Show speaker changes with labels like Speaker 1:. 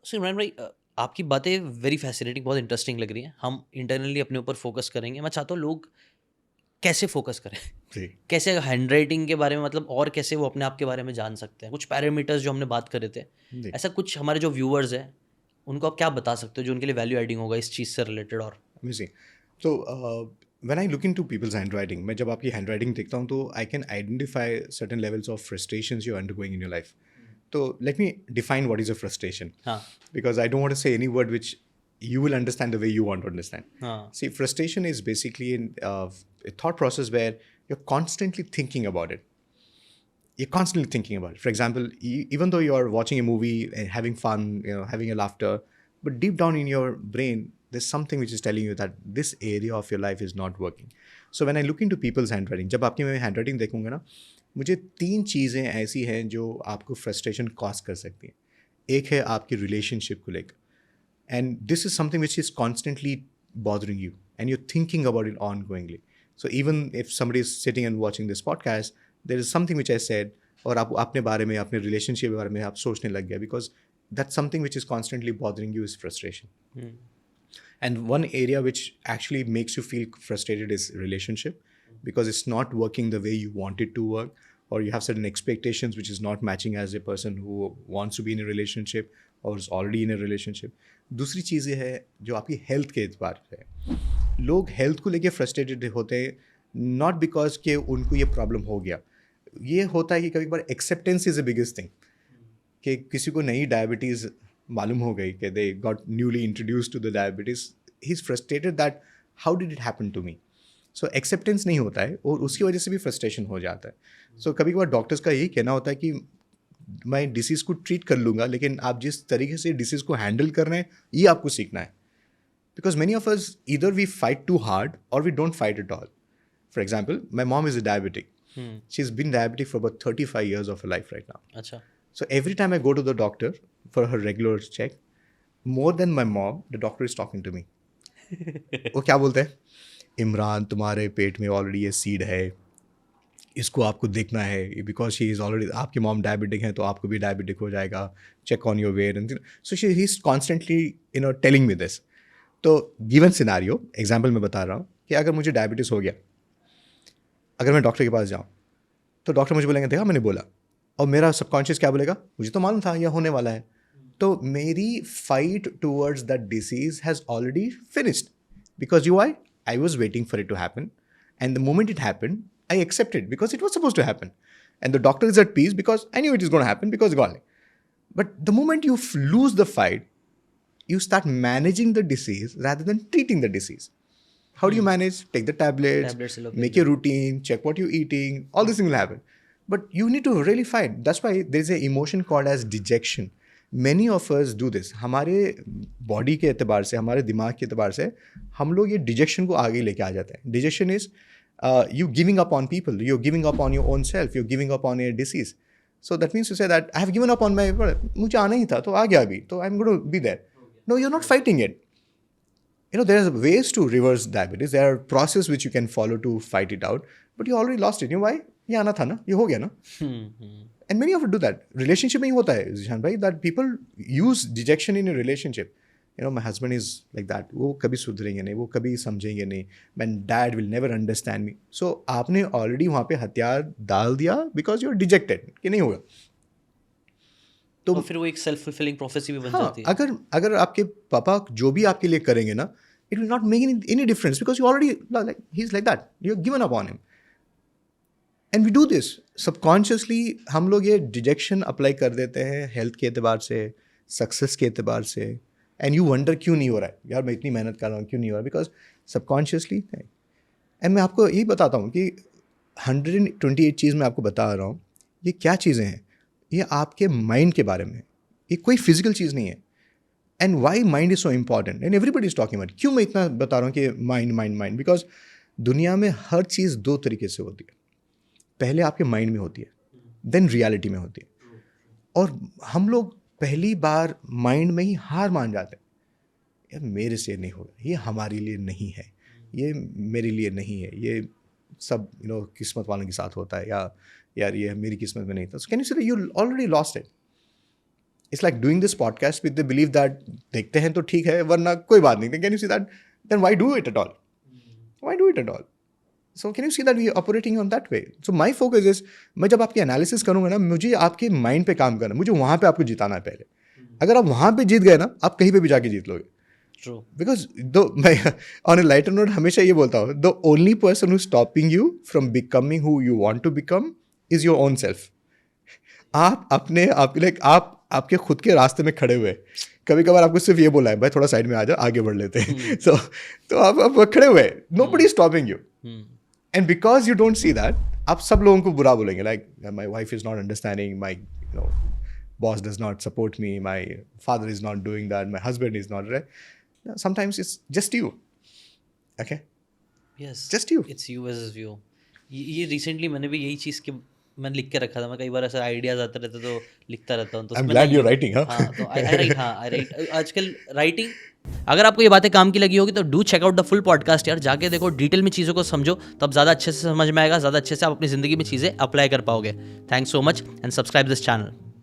Speaker 1: सो इमरान भाई, आपकी बातें वेरी फैसिनेटिंग, बहुत इंटरेस्टिंग लग रही हैं। हम इंटरनली अपने ऊपर फोकस करेंगे। मैं चाहता हूँ लोग कैसे फोकस करें,
Speaker 2: जी
Speaker 1: कैसे हैंड राइटिंग के बारे में, मतलब और कैसे वो अपने आप के बारे में जान सकते हैं। कुछ पैरामीटर्स जो हमने बात करे थे,
Speaker 2: जी
Speaker 1: ऐसा कुछ हमारे जो व्यूअर्स हैं उनको आप क्या बता सकते हो जो उनके लिए वैल्यू एडिंग होगा इस चीज़ से रिलेटेड? और
Speaker 2: अमेजिंग। तो when I look into people's handwriting, मैं जब आपकी हैंड राइटिंग देखता हूँ तो I can identify certain levels of frustrations you undergoing in your life. तो let me define what is a frustration,
Speaker 1: हाँ,
Speaker 2: because I don't want to say any word which you will understand the way you want to understand.
Speaker 1: हाँ,
Speaker 2: See, frustration is basically a thought process where you're constantly thinking about it. You're constantly thinking about it. For example, even though you're watching a movie and having fun, having a laughter, but deep down in your brain, there's something which is telling you that this area of your life is not working. So when I look into people's handwriting, जब आपकी मैं handwriting देखूंगा ना, मुझे 3 चीज़ें ऐसी हैं जो आपको फ्रस्ट्रेशन कॉज कर सकती हैं. एक है आपकी रिलेशनशिप को लेकर, and this is something which is constantly bothering you and you're thinking about it ongoingly. So even if somebody is sitting and watching this podcast, there is something which I said, और आप अपने बारे में, अपने relationship के बारे में आप सोचने लग गया, because that's something which is constantly bothering you is frustration. And one area which actually makes you feel frustrated is relationship, because it's not working the way you want it to work, or you have certain expectations which is not matching as a person who wants to be in a relationship or is already in a relationship. दूसरी चीज़ ये है जो आपकी health के एतबार से है. लोग हेल्थ को लेके फ्रस्ट्रेटेड होते हैं, नॉट बिकॉज कि उनको ये प्रॉब्लम हो गया. ये होता है कि कभी कभार acceptance is the biggest thing. कि किसी को नई डायबिटीज़ मालूम हो गई, कि they got newly introduce to the diabetes, he is frustrated that how did it happen to me. So acceptance नहीं होता है और उसकी वजह से भी फ्रस्ट्रेशन हो जाता है. सो कभी कभार डॉक्टर्स का यही कहना होता है कि मैं डिसीज़ को ट्रीट कर लूँगा, लेकिन आप जिस तरीके से डिसीज़ को हैंडल कर रहे हैं ये आपको सीखना है. Because many of us either we fight too hard और we don't fight at all. For example, my mom is a diabetic. She is been diabetic for about 35 years of her life right now.
Speaker 1: अच्छा,
Speaker 2: So every time I go to the doctor for her regular check, more than my mom, the doctor is talking to me. वो क्या बोलते हैं, इमरान तुम्हारे पेट में already ये seed है, इसको आपको देखना है, बिकॉज शी इज़ ऑलरेडी, आपकी मॉम डायबिटिक है तो आपको भी डायबिटिक हो जाएगा, check on your weight and so she he is constantly telling me this. तो गिवन सिनारियो एग्जाम्पल मैं बता रहा हूँ कि अगर मुझे डायबिटीज़ हो गया, अगर मैं डॉक्टर के पास जाऊँ तो डॉक्टर मुझे बोलेंगे देखा मैंने बोला, और मेरा सबकॉन्शियस क्या बोलेगा, मुझे तो मालूम था यह होने वाला है. तो मेरी fight towards that disease has already finished, because you I was waiting for it to happen, and the moment it happen I accepted because it was supposed to happen. And the doctor is at peace because I knew it is going to happen because God. But the moment you lose the fight, you start managing the disease rather than treating the disease. How do you manage? Take the tablets,
Speaker 1: tablet से लो
Speaker 2: make a routine, check what you're eating, all these things will happen. But you need to really fight. That's why there is an emotion called as dejection. Many of us do this. हमारे body के एतबार से, हमारे दिमाग के एतबार से हम लोग ये डिजेक्शन को आगे लेके आ जाते हैं. Detection is you giving up on people, you're giving up on your own self, you're giving up on a disease. So that means to say that I have given up on my, मुझे आना ही था तो आ गया अभी, तो I'm going to be there. No, you're not fighting it. There are ways to reverse diabetes. There are processes which you can follow to fight it out, but you already lost it. Why? ये आना था ना, ये हो गया ना. And many of you do that. Relationship में ही होता है जिशान भाई, that people use dejection in a relationship. My husband is like that. वो कभी सुधरेंगे नहीं, वो कभी समझेंगे नहीं. My dad will never understand me. So आपने already वहाँ पे हथियार डाल दिया because you're dejected कि नहीं होगा. तो
Speaker 1: और फिर वो एक सेल्फ फुलफिलिंग प्रोफेसी भी बन
Speaker 2: हाँ,
Speaker 1: जाती है.
Speaker 2: अगर आपके पापा जो भी आपके लिए करेंगे ना, it will not make any difference because you already, like, he's like that. You've given up on him. And we do this subconsciously. हम लोग ये डिजेक्शन अप्लाई कर देते हैं हेल्थ के एतबार से, सक्सेस के एतबार से, एंड यू वंडर क्यों नहीं हो रहा है यार, मैं इतनी मेहनत कर रहा हूँ क्यों नहीं हो रहा, बिकॉज सबकॉन्शियसली. एंड मैं आपको यही बताता हूँ कि 128 चीज़ मैं आपको बता रहा हूँ, ये क्या चीज़ें हैं, ये आपके माइंड के बारे में, ये कोई फिजिकल चीज़ नहीं है. And why mind is so important and everybody is talking about. क्यों मैं इतना बता रहा हूँ कि माइंड माइंड माइंड, बिकॉज दुनिया में हर चीज़ 2 तरीके से होती है. पहले आपके माइंड में होती है, देन रियलिटी में होती है. और हम लोग पहली बार माइंड में ही हार मान जाते हैं, यार मेरे से नहीं होगा, ये हमारे लिए नहीं है, ये मेरे लिए नहीं है, ये सब किस्मत वालों के साथ होता है, या यार ये मेरी किस्मत में नहीं था. सो कैन यू से you already lost it. it's like doing this podcast with the belief that देखते हैं तो ठीक है वरना कोई बात नहीं. Can you see that? Then why do it at all? Why do it at all? So can you see that we are operating on that way? So my focus is मैं जब आपकी एनालिसिस करूँगा ना मुझे आपके mind पे काम करना, मुझे वहाँ पे आपको जिताना है पहले. अगर आप वहाँ पे जीत गए ना आप कहीं पे भी जाके जीत लोगे.
Speaker 1: True.
Speaker 2: Because though मैं on a lighter note हमेशा ये बोलता हूँ, the only person who's stopping you from becoming who you want to become is your own self. आप अपने आप लाइक आपके खुद के रास्ते में खड़े हुए. कभी कभार आपको सिर्फ ये बोला है भाई थोड़ा साइड में आ जा आगे बढ़ लेते हैं. तो आप खड़े हुए. Nobody is stopping you. And because you don't see that, आप सब लोगों को बुरा बोलेंगे. Like my wife is not understanding, my boss does not support me, my father is not doing that, my husband is not right. Sometimes it's just you. Okay?
Speaker 1: Yes.
Speaker 2: Just you.
Speaker 1: It's you versus you. ये recently मैंने भी यही चीज़ के मैंने लिख के रखा था. मैं कई बार ऐसे आइडियाज आते रहते तो लिखता रहता हूँ. तो
Speaker 2: I'm glad you're writing, huh?
Speaker 1: हाँ तो आई राइट आजकल राइटिंग. अगर आपको ये बातें काम की लगी होगी तो do check out the full podcast यार. जाके देखो, डिटेल में चीज़ों को समझो, तो आप ज़्यादा अच्छे से समझ में आएगा, ज़्यादा अच्छे से आप अपनी ज़िंदगी में चीज़ें अप्लाई कर पाओगे. Thanks so much and subscribe this channel.